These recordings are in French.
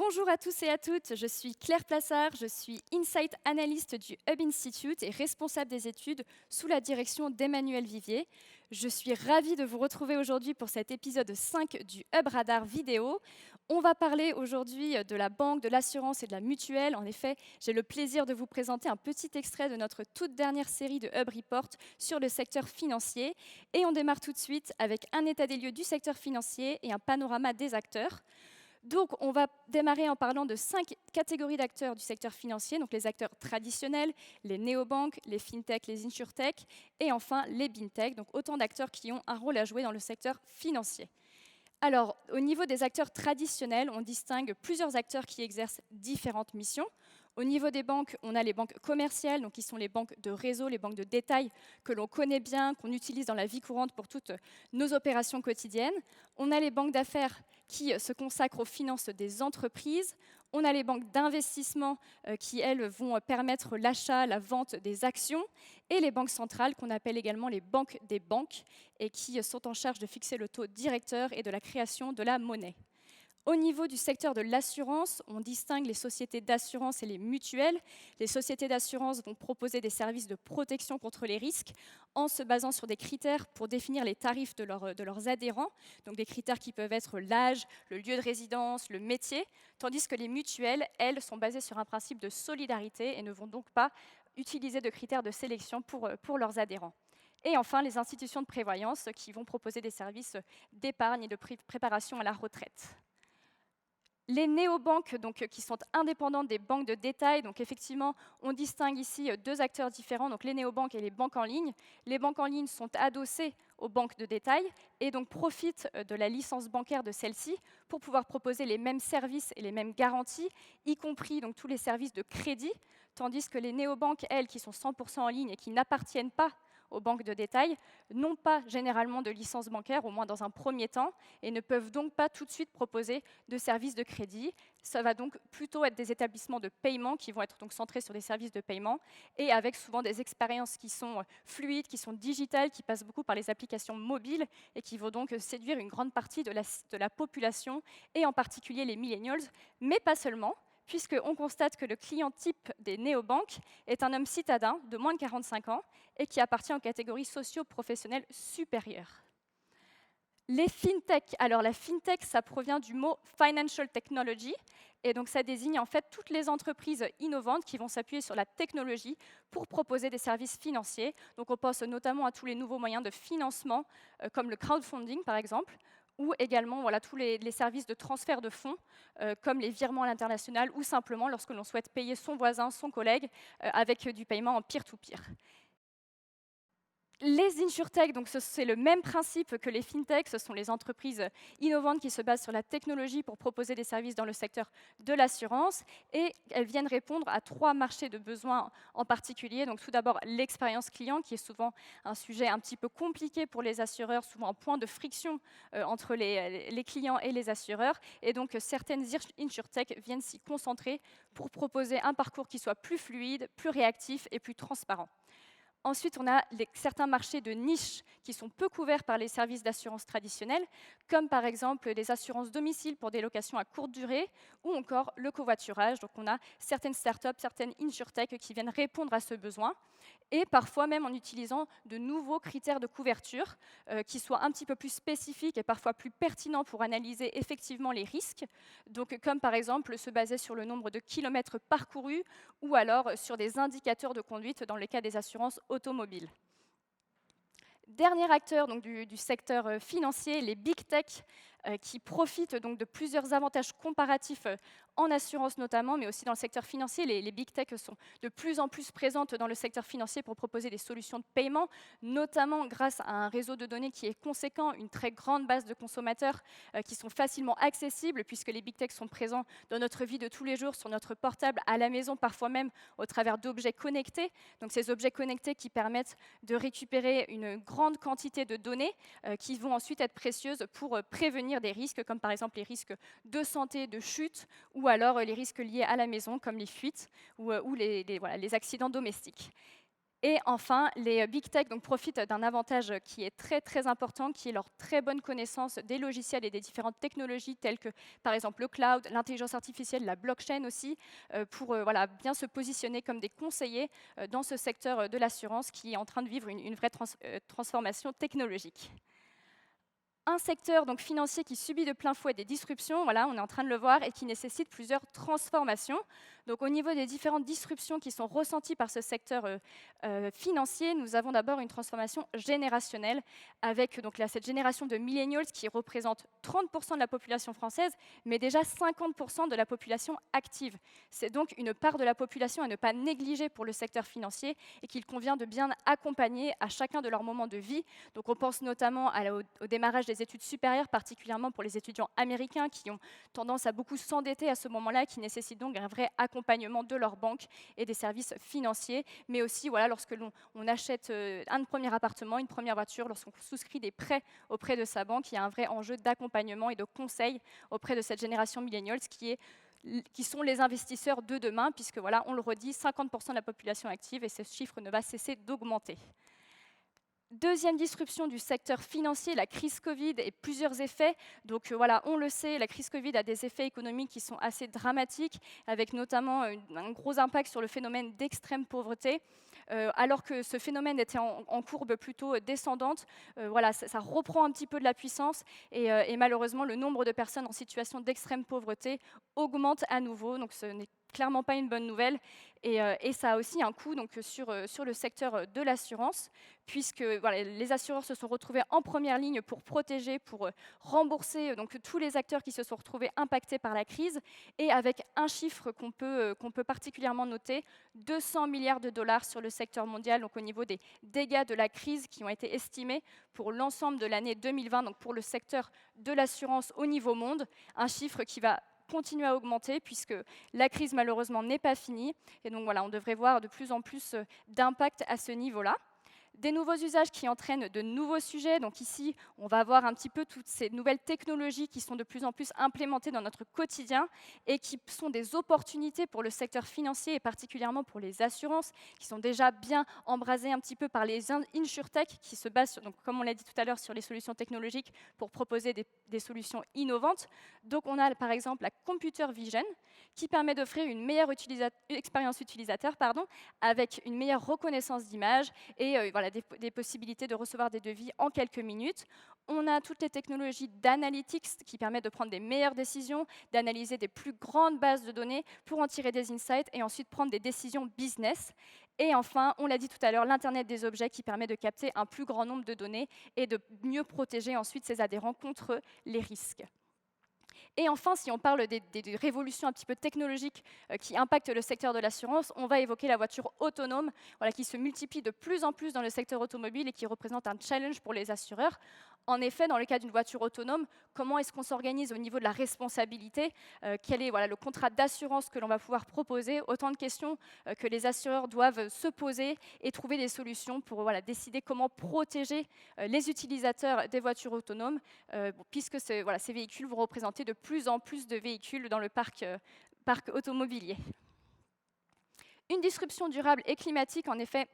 Bonjour à tous et à toutes, je suis Claire Plassard, je suis Insight Analyst du Hub Institute et responsable des études sous la direction d'Emmanuel Vivier. Je suis ravie de vous retrouver aujourd'hui pour cet épisode 5 du Hub Radar vidéo. On va parler aujourd'hui de la banque, de l'assurance et de la mutuelle. En effet, j'ai le plaisir de vous présenter un petit extrait de notre toute dernière série de Hub Report sur le secteur financier. Et on démarre tout de suite avec un état des lieux du secteur financier et un panorama des acteurs. Donc, on va démarrer en parlant de 5 catégories d'acteurs du secteur financier, donc les acteurs traditionnels, les néobanques, les fintech, les insurtech, et enfin les bintech, donc autant d'acteurs qui ont un rôle à jouer dans le secteur financier. Alors, au niveau des acteurs traditionnels, on distingue plusieurs acteurs qui exercent différentes missions. Au niveau des banques, on a les banques commerciales, donc qui sont les banques de réseau, les banques de détail que l'on connaît bien, qu'on utilise dans la vie courante pour toutes nos opérations quotidiennes. On a les banques d'affaires qui se consacrent aux finances des entreprises. On a les banques d'investissement qui, elles, vont permettre l'achat, la vente des actions. Et les banques centrales, qu'on appelle également les banques des banques, et qui sont en charge de fixer le taux directeur et de la création de la monnaie. Au niveau du secteur de l'assurance, on distingue les sociétés d'assurance et les mutuelles. Les sociétés d'assurance vont proposer des services de protection contre les risques en se basant sur des critères pour définir les tarifs de leurs adhérents, donc des critères qui peuvent être l'âge, le lieu de résidence, le métier, tandis que les mutuelles, elles, sont basées sur un principe de solidarité et ne vont donc pas utiliser de critères de sélection pour leurs adhérents. Et enfin, les institutions de prévoyance qui vont proposer des services d'épargne et de préparation à la retraite. Les néobanques, donc, qui sont indépendantes des banques de détail, donc effectivement, on distingue ici deux acteurs différents, donc les néobanques et les banques en ligne. Les banques en ligne sont adossées aux banques de détail et donc profitent de la licence bancaire de celles-ci pour pouvoir proposer les mêmes services et les mêmes garanties, y compris donc, tous les services de crédit, tandis que les néobanques, elles, qui sont 100% en ligne et qui n'appartiennent pas aux banques de détail, n'ont pas généralement de licence bancaire, au moins dans un premier temps, et ne peuvent donc pas tout de suite proposer de services de crédit. Ça va donc plutôt être des établissements de paiement qui vont être donc centrés sur des services de paiement, et avec souvent des expériences qui sont fluides, qui sont digitales, qui passent beaucoup par les applications mobiles, et qui vont donc séduire une grande partie de la population, et en particulier les millennials, mais pas seulement, puisqu'on constate que le client type des néobanques est un homme citadin de moins de 45 ans et qui appartient aux catégories socio-professionnelles supérieures. Les fintech, alors la fintech, ça provient du mot financial technology, et donc ça désigne en fait toutes les entreprises innovantes qui vont s'appuyer sur la technologie pour proposer des services financiers. Donc on pense notamment à tous les nouveaux moyens de financement, comme le crowdfunding par exemple, ou également voilà, tous les services de transfert de fonds, comme les virements à l'international, ou simplement lorsque l'on souhaite payer son voisin, son collègue, avec du paiement en peer-to-peer. Les insurtech, donc c'est le même principe que les fintech, ce sont les entreprises innovantes qui se basent sur la technologie pour proposer des services dans le secteur de l'assurance, et elles viennent répondre à 3 marchés de besoins en particulier. Donc tout d'abord l'expérience client, qui est souvent un sujet un petit peu compliqué pour les assureurs, souvent un point de friction entre les clients et les assureurs, et donc certaines insurtech viennent s'y concentrer pour proposer un parcours qui soit plus fluide, plus réactif et plus transparent. Ensuite, on a certains marchés de niche qui sont peu couverts par les services d'assurance traditionnels, comme par exemple les assurances domicile pour des locations à courte durée, ou encore le covoiturage. Donc on a certaines startups, certaines insurtech qui viennent répondre à ce besoin, et parfois même en utilisant de nouveaux critères de couverture qui soient un petit peu plus spécifiques et parfois plus pertinents pour analyser effectivement les risques. Donc comme par exemple se baser sur le nombre de kilomètres parcourus, ou alors sur des indicateurs de conduite dans le cas des assurances automobiles. Dernier acteur donc, du secteur financier, les big tech, qui profitent donc de plusieurs avantages comparatifs en assurance notamment, mais aussi dans le secteur financier. Les big tech sont de plus en plus présentes dans le secteur financier pour proposer des solutions de paiement, notamment grâce à un réseau de données qui est conséquent, une très grande base de consommateurs qui sont facilement accessibles, puisque les big tech sont présents dans notre vie de tous les jours, sur notre portable, à la maison, parfois même au travers d'objets connectés. Donc ces objets connectés qui permettent de récupérer une grande quantité de données qui vont ensuite être précieuses pour prévenir des risques, comme par exemple les risques de santé, de chute, ou alors les risques liés à la maison, comme les fuites ou les accidents domestiques. Et enfin, les big tech donc, profitent d'un avantage qui est très très important, qui est leur très bonne connaissance des logiciels et des différentes technologies telles que par exemple le cloud, l'intelligence artificielle, la blockchain aussi, pour voilà, bien se positionner comme des conseillers dans ce secteur de l'assurance qui est en train de vivre une vraie transformation technologique. Un secteur donc, financier qui subit de plein fouet des disruptions, voilà, on est en train de le voir, et qui nécessite plusieurs transformations. Donc, au niveau des différentes disruptions qui sont ressenties par ce secteur financier, nous avons d'abord une transformation générationnelle avec donc, là, cette génération de millennials qui représente 30% de la population française, mais déjà 50% de la population active. C'est donc une part de la population à ne pas négliger pour le secteur financier et qu'il convient de bien accompagner à chacun de leurs moments de vie. Donc, on pense notamment au démarrage des études supérieures, particulièrement pour les étudiants américains qui ont tendance à beaucoup s'endetter à ce moment-là, qui nécessitent donc un vrai accompagnement de leurs banques et des services financiers, mais aussi voilà, lorsque l'on achète un premier appartement, une première voiture, lorsqu'on souscrit des prêts auprès de sa banque, il y a un vrai enjeu d'accompagnement et de conseil auprès de cette génération millennials qui sont les investisseurs de demain, puisque voilà, on le redit, 50% de la population active et ce chiffre ne va cesser d'augmenter. Deuxième disruption du secteur financier, la crise Covid et plusieurs effets. Donc voilà, on le sait, la crise Covid a des effets économiques qui sont assez dramatiques, avec notamment un gros impact sur le phénomène d'extrême pauvreté. Alors que ce phénomène était en courbe plutôt descendante, voilà, ça reprend un petit peu de la puissance et malheureusement, le nombre de personnes en situation d'extrême pauvreté augmente à nouveau. Donc ce n'est clairement pas une bonne nouvelle. Et ça a aussi un coût donc, sur le secteur de l'assurance, puisque voilà, les assureurs se sont retrouvés en première ligne pour protéger, pour rembourser donc, tous les acteurs qui se sont retrouvés impactés par la crise, et avec un chiffre qu'on peut particulièrement noter, 200 milliards de dollars sur le secteur mondial, donc au niveau des dégâts de la crise qui ont été estimés pour l'ensemble de l'année 2020, donc pour le secteur de l'assurance au niveau monde, un chiffre qui va continuer à augmenter puisque la crise malheureusement n'est pas finie et donc voilà, on devrait voir de plus en plus d'impact à ce niveau-là. Des nouveaux usages qui entraînent de nouveaux sujets. Donc ici, on va voir un petit peu toutes ces nouvelles technologies qui sont de plus en plus implémentées dans notre quotidien et qui sont des opportunités pour le secteur financier et particulièrement pour les assurances qui sont déjà bien embrasées un petit peu par les insurtech qui se basent, donc, comme on l'a dit tout à l'heure, sur les solutions technologiques pour proposer des solutions innovantes. Donc on a par exemple la Computer Vision qui permet d'offrir une meilleure expérience utilisateur avec une meilleure reconnaissance d'image et voilà, des possibilités de recevoir des devis en quelques minutes. On a toutes les technologies d'analytics qui permettent de prendre des meilleures décisions, d'analyser des plus grandes bases de données pour en tirer des insights et ensuite prendre des décisions business. Et enfin, on l'a dit tout à l'heure, l'Internet des objets qui permet de capter un plus grand nombre de données et de mieux protéger ensuite ses adhérents contre les risques. Et enfin, si on parle des révolutions un petit peu technologiques qui impactent le secteur de l'assurance, on va évoquer la voiture autonome, voilà, qui se multiplie de plus en plus dans le secteur automobile et qui représente un challenge pour les assureurs. En effet, dans le cas d'une voiture autonome, comment est-ce qu'on s'organise au niveau de la responsabilité quel est voilà, le contrat d'assurance que l'on va pouvoir proposer? Autant de questions que les assureurs doivent se poser et trouver des solutions pour voilà, décider comment protéger les utilisateurs des voitures autonomes, puisque voilà, ces véhicules vont représenter de plus en plus de véhicules dans le parc automobilier. Une disruption durable et climatique, en effet,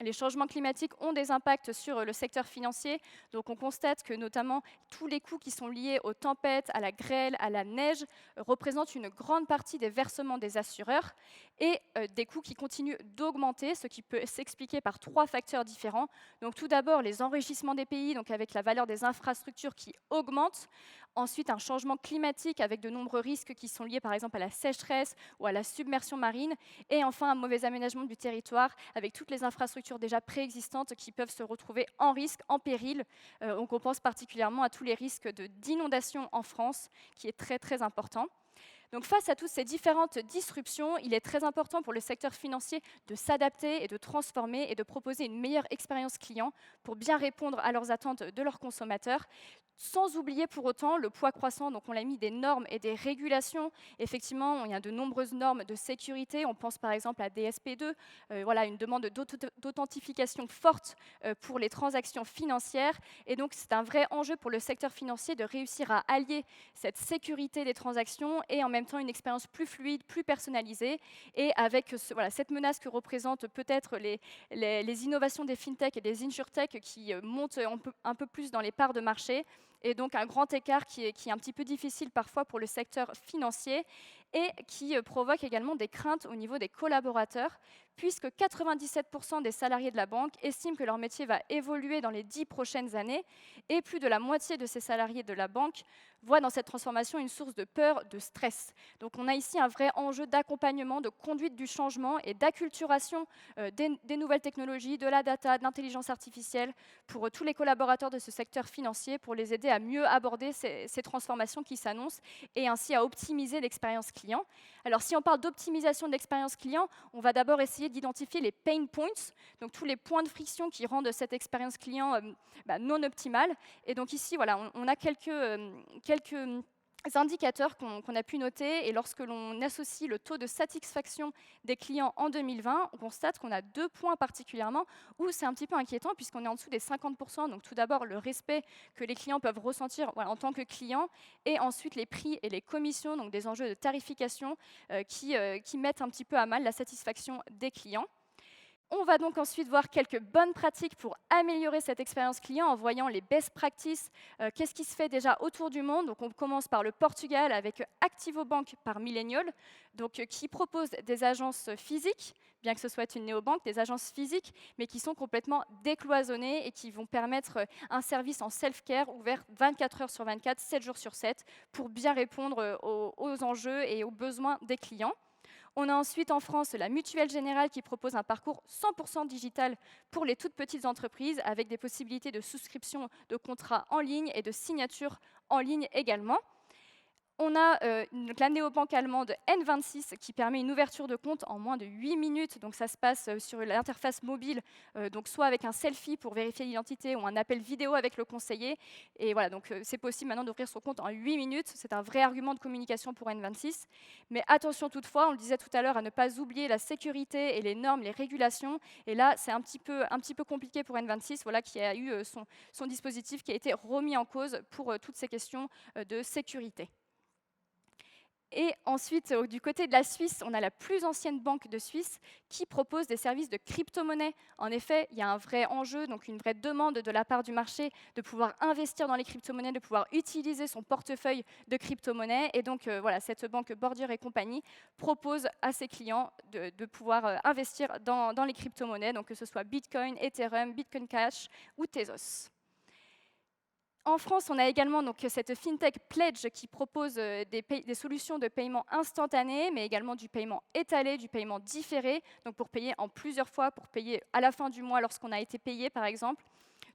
les changements climatiques ont des impacts sur le secteur financier. Donc on constate que notamment tous les coûts qui sont liés aux tempêtes, à la grêle, à la neige, représentent une grande partie des versements des assureurs et des coûts qui continuent d'augmenter, ce qui peut s'expliquer par 3 facteurs différents. Donc tout d'abord, les enrichissements des pays, donc avec la valeur des infrastructures qui augmente. Ensuite, un changement climatique avec de nombreux risques qui sont liés par exemple à la sécheresse ou à la submersion marine. Et enfin, un mauvais aménagement du territoire avec toutes les infrastructures déjà préexistantes qui peuvent se retrouver en risque, en péril. On pense particulièrement à tous les risques d'inondation en France, qui est très très important. Donc face à toutes ces différentes disruptions, il est très important pour le secteur financier de s'adapter et de transformer et de proposer une meilleure expérience client pour bien répondre à leurs attentes de leurs consommateurs, sans oublier pour autant le poids croissant. Donc on l'a mis des normes et des régulations. Effectivement, il y a de nombreuses normes de sécurité. On pense par exemple à DSP2, voilà, une demande d'authentification forte pour les transactions financières. Et donc c'est un vrai enjeu pour le secteur financier de réussir à allier cette sécurité des transactions et en même temps une expérience plus fluide, plus personnalisée. Et avec voilà, cette menace que représentent peut-être les innovations des fintech et des insurtech qui montent un peu plus dans les parts de marché, et donc un grand écart qui est un petit peu difficile parfois pour le secteur financier et qui provoque également des craintes au niveau des collaborateurs, puisque 97% des salariés de la banque estiment que leur métier va évoluer dans les 10 prochaines années, et plus de la moitié de ces salariés de la banque voient dans cette transformation une source de peur, de stress. Donc on a ici un vrai enjeu d'accompagnement, de conduite du changement et d'acculturation des nouvelles technologies, de la data, de l'intelligence artificielle, pour tous les collaborateurs de ce secteur financier, pour les aider à mieux aborder ces transformations qui s'annoncent et ainsi à optimiser l'expérience client. Alors si on parle d'optimisation de l'expérience client, on va d'abord essayer d'identifier les pain points, donc tous les points de friction qui rendent cette expérience client non optimale. Et donc ici, voilà, on a quelques indicateurs qu'on a pu noter, et lorsque l'on associe le taux de satisfaction des clients en 2020, on constate qu'on a 2 points particulièrement où c'est un petit peu inquiétant puisqu'on est en dessous des 50%. Donc tout d'abord, le respect que les clients peuvent ressentir, voilà, en tant que clients, et ensuite les prix et les commissions, donc des enjeux de tarification qui mettent un petit peu à mal la satisfaction des clients. On va donc ensuite voir quelques bonnes pratiques pour améliorer cette expérience client en voyant les best practices. Qu'est-ce qui se fait déjà autour du monde? Donc on commence par le Portugal avec Activo Bank par Millennial, donc, qui propose des agences physiques, bien que ce soit une néobanque, des agences physiques, mais qui sont complètement décloisonnées et qui vont permettre un service en self-care ouvert 24 heures sur 24, 7 jours sur 7, pour bien répondre aux enjeux et aux besoins des clients. On a ensuite en France la Mutuelle Générale qui propose un parcours 100% digital pour les toutes petites entreprises avec des possibilités de souscription de contrats en ligne et de signature en ligne également. On a la néobanque allemande N26 qui permet une ouverture de compte en moins de 8 minutes. Donc ça se passe sur l'interface mobile, donc soit avec un selfie pour vérifier l'identité ou un appel vidéo avec le conseiller. Et voilà, donc c'est possible maintenant d'ouvrir son compte en 8 minutes. C'est un vrai argument de communication pour N26. Mais attention toutefois, on le disait tout à l'heure, à ne pas oublier la sécurité et les normes, les régulations. Et là, c'est un petit peu compliqué pour N26, voilà, qui a eu son dispositif qui a été remis en cause pour toutes ces questions de sécurité. Et ensuite, du côté de la Suisse, on a la plus ancienne banque de Suisse qui propose des services de crypto-monnaie. En effet, il y a un vrai enjeu, donc une vraie demande de la part du marché de pouvoir investir dans les crypto-monnaies, de pouvoir utiliser son portefeuille de crypto-monnaies. Et donc, voilà, cette banque Bordier et compagnie propose à ses clients de pouvoir investir dans les crypto-monnaies, donc que ce soit Bitcoin, Ethereum, Bitcoin Cash ou Tezos. En France, on a également donc, cette fintech Pledge qui propose des solutions de paiement instantané, mais également du paiement étalé, du paiement différé, donc pour payer en plusieurs fois, pour payer à la fin du mois lorsqu'on a été payé, par exemple.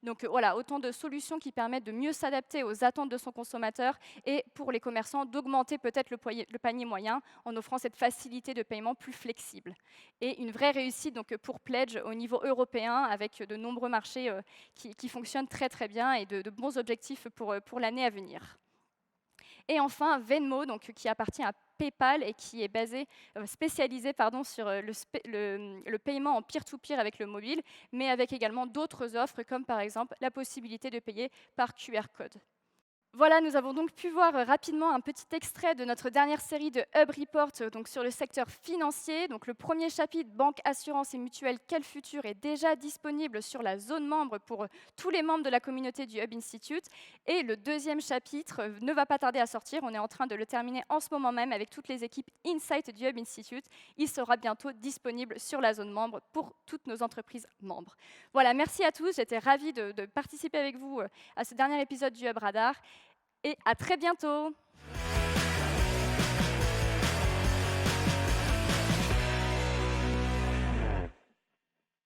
Donc voilà, autant de solutions qui permettent de mieux s'adapter aux attentes de son consommateur et pour les commerçants d'augmenter peut-être le panier moyen en offrant cette facilité de paiement plus flexible. Et une vraie réussite donc, pour Pledge au niveau européen avec de nombreux marchés qui fonctionnent très très bien et de bons objectifs pour l'année à venir. Et enfin, Venmo, donc, qui appartient à PayPal et qui est spécialisé sur le paiement en peer-to-peer avec le mobile, mais avec également d'autres offres, comme par exemple la possibilité de payer par QR code. Voilà, nous avons donc pu voir rapidement un petit extrait de notre dernière série de Hub Report donc sur le secteur financier. Donc le premier chapitre, Banque, Assurance et Mutuelle, quel futur, est déjà disponible sur la zone membre pour tous les membres de la communauté du Hub Institute. Et le deuxième chapitre ne va pas tarder à sortir. On est en train de le terminer en ce moment même avec toutes les équipes Insight du Hub Institute. Il sera bientôt disponible sur la zone membre pour toutes nos entreprises membres. Voilà, merci à tous. J'étais ravie de participer avec vous à ce dernier épisode du Hub Radar. Et à très bientôt!